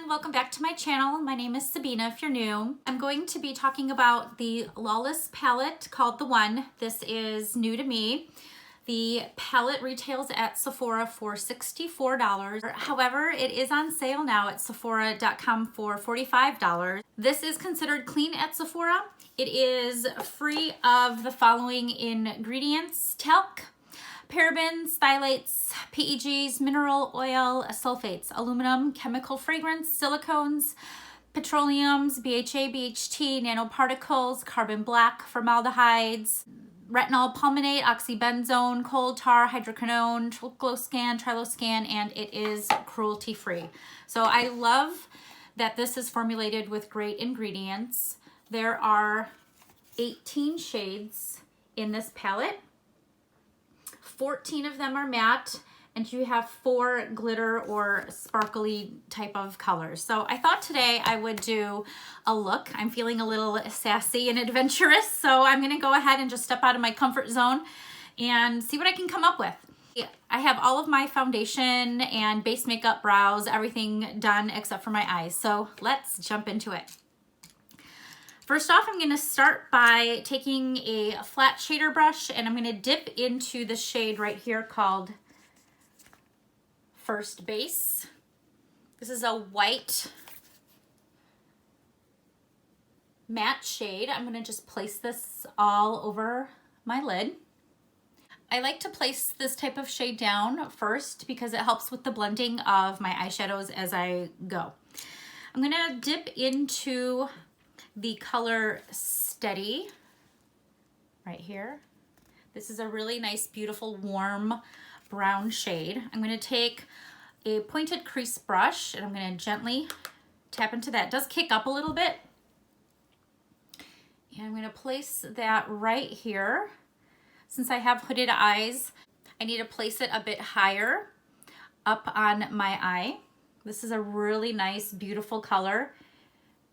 welcome back to my channel. My name is Sabina if you're new. I'm going to be talking about the Lawless palette called The One. This is new to me. The palette retails at Sephora for $64. However, it is on sale now at Sephora.com for $45. This is considered clean at Sephora. It is free of the following ingredients: talc, parabens, phthalates, PEGs, mineral oil, sulfates, aluminum, chemical fragrance, silicones, petroleums, BHA, BHT, nanoparticles, carbon black, formaldehydes, retinol palmitate, oxybenzone, coal tar, hydroquinone, tricloscan, triloscan, and it is cruelty-free. So I love that this is formulated with great ingredients. There are 18 shades in this palette. 14 of them are matte, and you have 4 glitter or sparkly type of colors. So I thought today I would do a look. I'm feeling a little sassy and adventurous, so I'm gonna go ahead and just step out of my comfort zone and see what I can come up with. I have all of my foundation and base makeup, brows, everything done except for my eyes. So let's jump into it. First off, I'm going to start by taking a flat shader brush and I'm going to dip into the shade right here called First Base. This is a white matte shade. I'm going to just place this all over my lid. I like to place this type of shade down first because it helps with the blending of my eyeshadows as I go. I'm going to dip into the color Steady right here. This is a really nice, beautiful, warm brown shade. I'm going to take a pointed crease brush and I'm going to gently tap into that. It does kick up a little bit. And I'm going to place that right here. Since I have hooded eyes, I need to place it a bit higher up on my eye. This is a really nice, beautiful color.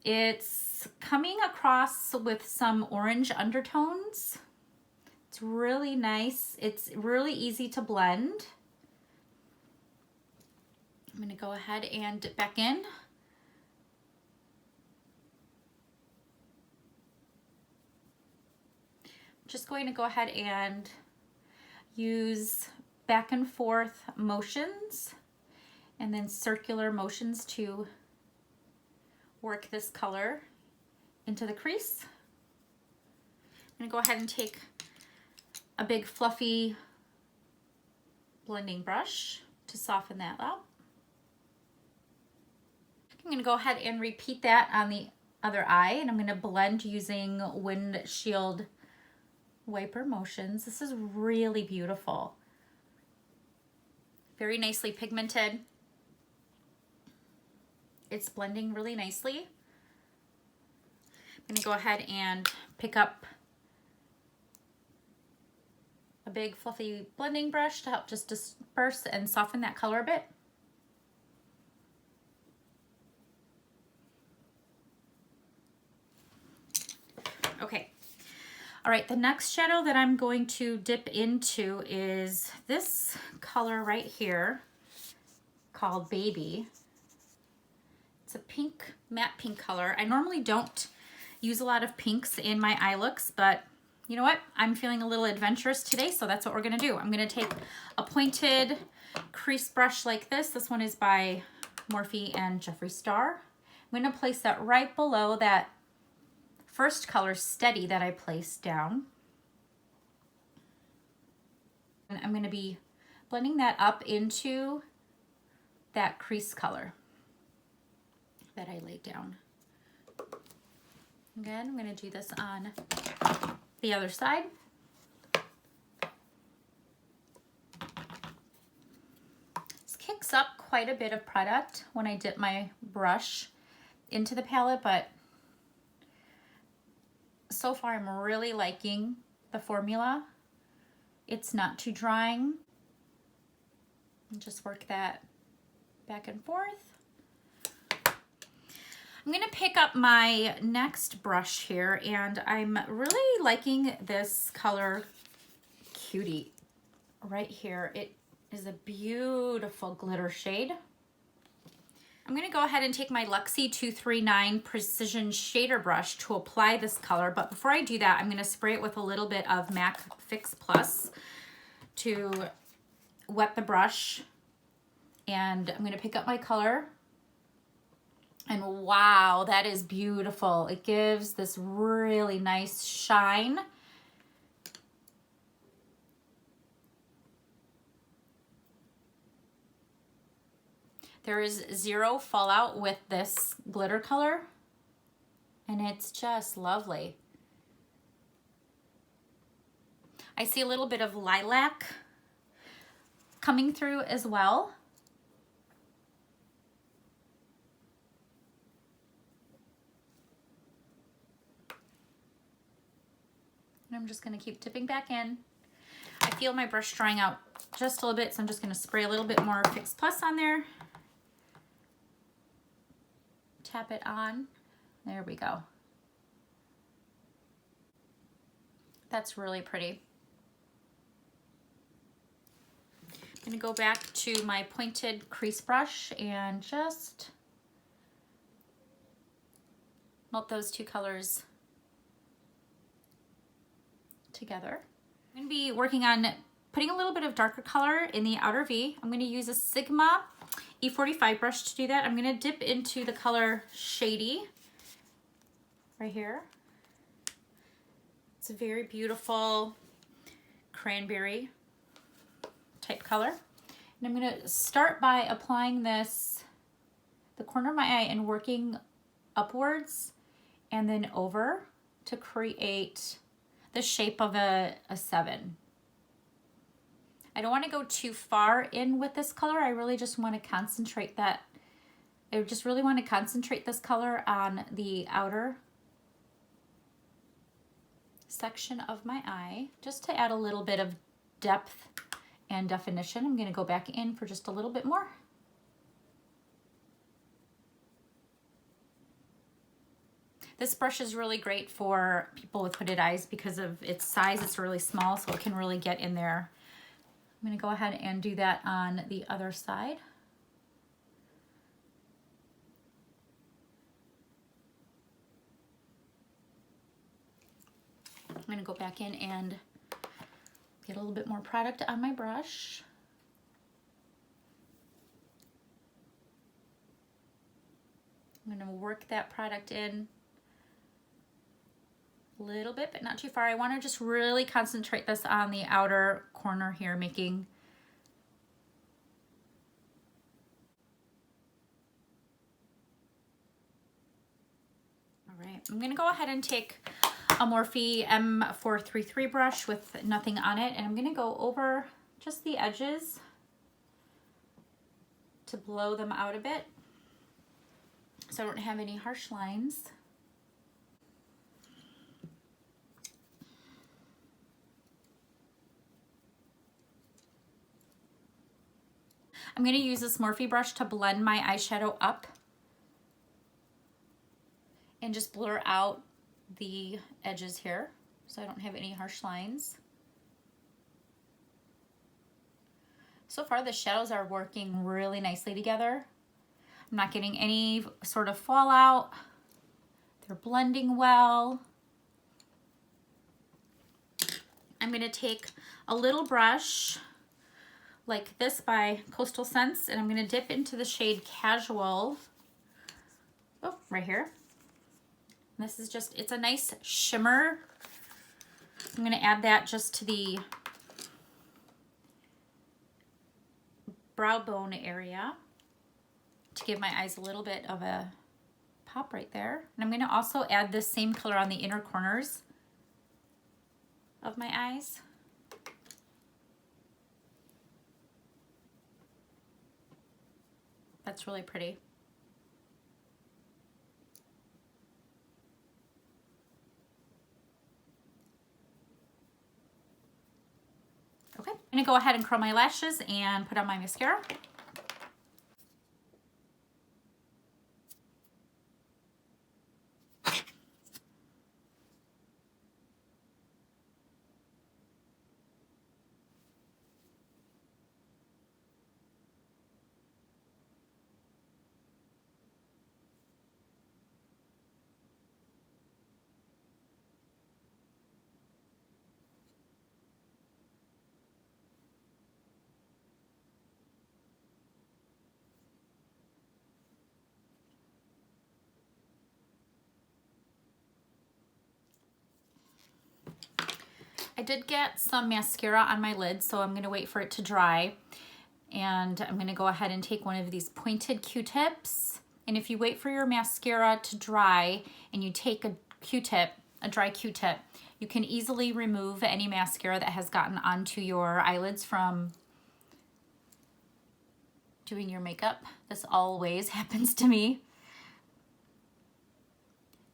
It's coming across with some orange undertones. It's really nice. It's really easy to blend. I'm going to go ahead and dip back in. Just going to go ahead and use back and forth motions and then circular motions to work this color into the crease. I'm going to go ahead and take a big fluffy blending brush to soften that up. I'm going to go ahead and repeat that on the other eye, and I'm going to blend using windshield wiper motions. This is really beautiful. Very nicely pigmented. It's blending really nicely. I'm going to go ahead and pick up a big fluffy blending brush to help just disperse and soften that color a bit. Okay. All right, the next shadow that I'm going to dip into is this color right here called Baby. It's a pink, matte pink color. I normally don't use a lot of pinks in my eye looks, but you know what? I'm feeling a little adventurous today, so that's what we're gonna do. I'm gonna take a pointed crease brush like this. This one is by Morphe and Jeffree Star. I'm gonna place that right below that first color, Steady, that I placed down. And I'm gonna be blending that up into that crease color that I laid down. Again, I'm going to do this on the other side. This kicks up quite a bit of product when I dip my brush into the palette, but so far I'm really liking the formula. It's not too drying. And just work that back and forth. I'm going to pick up my next brush here, and I'm really liking this color Cutie right here. It is a beautiful glitter shade. I'm going to go ahead and take my Luxie 239 Precision Shader Brush to apply this color, but before I do that, I'm going to spray it with a little bit of MAC Fix Plus to wet the brush, and I'm going to pick up my color, and wow, that is beautiful. It gives this really nice shine. There is zero fallout with this glitter color, and it's just lovely. I see a little bit of lilac coming through as well. And I'm just gonna keep dipping back in. I feel my brush drying out just a little bit, so I'm just gonna spray a little bit more Fix Plus on there. Tap it on. There we go. That's really pretty. I'm gonna go back to my pointed crease brush and just melt those two colors together. I'm gonna be working on putting a little bit of darker color in the outer V. I'm gonna use a Sigma E45 brush to do that. I'm gonna dip into the color Shady right here. It's a very beautiful cranberry type color. And I'm gonna start by applying this the corner of my eye and working upwards and then over to create the shape of a 7. I don't want to go too far in with this color. I really just want to concentrate that. I just really want to concentrate this color on the outer section of my eye, just to add a little bit of depth and definition. I'm going to go back in for just a little bit more. This brush is really great for people with hooded eyes because of its size. It's really small, so it can really get in there. I'm going to go ahead and do that on the other side. I'm going to go back in and get a little bit more product on my brush. I'm going to work that product in a little bit, but not too far. I want to just really concentrate this on the outer corner here, making all right. I'm going to go ahead and take a Morphe M433 brush with nothing on it, and I'm going to go over just the edges to blow them out a bit so I don't have any harsh lines. I'm going to use this Morphe brush to blend my eyeshadow up and just blur out the edges here so I don't have any harsh lines. So far the shadows are working really nicely together. I'm not getting any sort of fallout. They're blending well. I'm going to take a little brush like this by Coastal Scents, and I'm going to dip into the shade Casual. Oh, right here. And this is just, it's a nice shimmer. I'm going to add that just to the brow bone area to give my eyes a little bit of a pop right there. And I'm going to also add this same color on the inner corners of my eyes. That's really pretty. Okay, I'm gonna go ahead and curl my lashes and put on my mascara. did get some mascara on my lid, so I'm gonna wait for it to dry. And I'm gonna go ahead and take one of these pointed Q-tips. And if you wait for your mascara to dry and you take a Q-tip, a dry Q-tip, you can easily remove any mascara that has gotten onto your eyelids from doing your makeup. This always happens to me.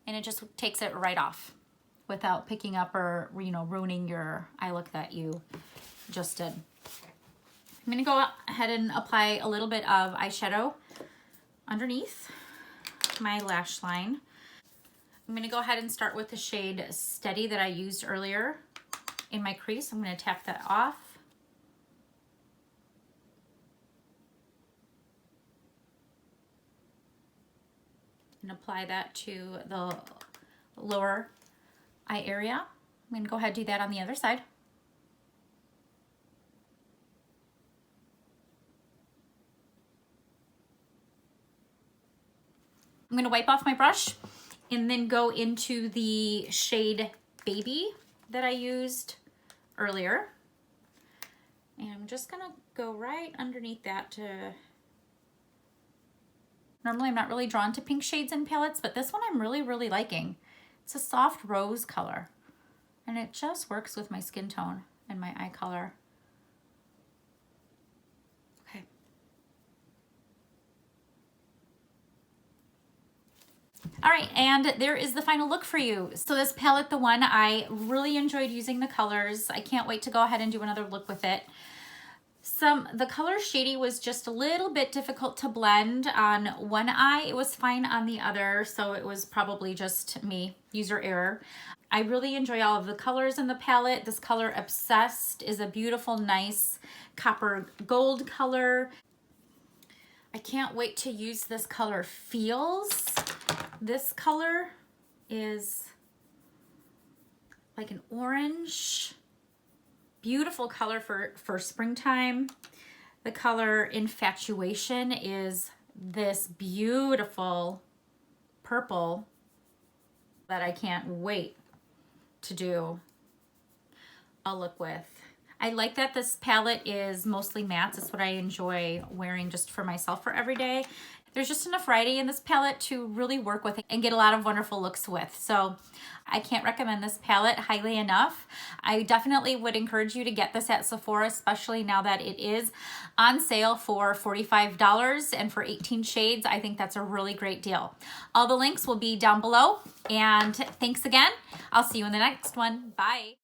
And it just takes it right off without picking up or, you know, ruining your eye look that you just did. I'm gonna go ahead and apply a little bit of eyeshadow underneath my lash line. I'm gonna go ahead and start with the shade Steady that I used earlier in my crease. I'm gonna tap that off. And apply that to the lower eye area. I'm gonna go ahead and do that on the other side. I'm gonna wipe off my brush and then go into the shade Baby that I used earlier. And I'm just gonna go right underneath that to... Normally I'm not really drawn to pink shades in palettes, but this one I'm really, really liking. It's a soft rose color and it just works with my skin tone and my eye color. Okay. All right, and there is the final look for you. So this palette, the One, I really enjoyed using the colors. I can't wait to go ahead and do another look with it. The color Shady was just a little bit difficult to blend on one eye. It was fine on the other, so it was probably just me, user error. I really enjoy all of the colors in the palette. This color Obsessed is a beautiful, nice copper gold color. I can't wait to use this color Feels. This color is like an orange. Beautiful color for springtime. The color Infatuation is this beautiful purple that I can't wait to do a look with. I like that this palette is mostly mattes. It's what I enjoy wearing just for myself for every day. There's just enough variety in this palette to really work with and get a lot of wonderful looks with. So I can't recommend this palette highly enough. I definitely would encourage you to get this at Sephora, especially now that it is on sale for $45 and for 18 shades. I think that's a really great deal. All the links will be down below. And thanks again. I'll see you in the next one. Bye.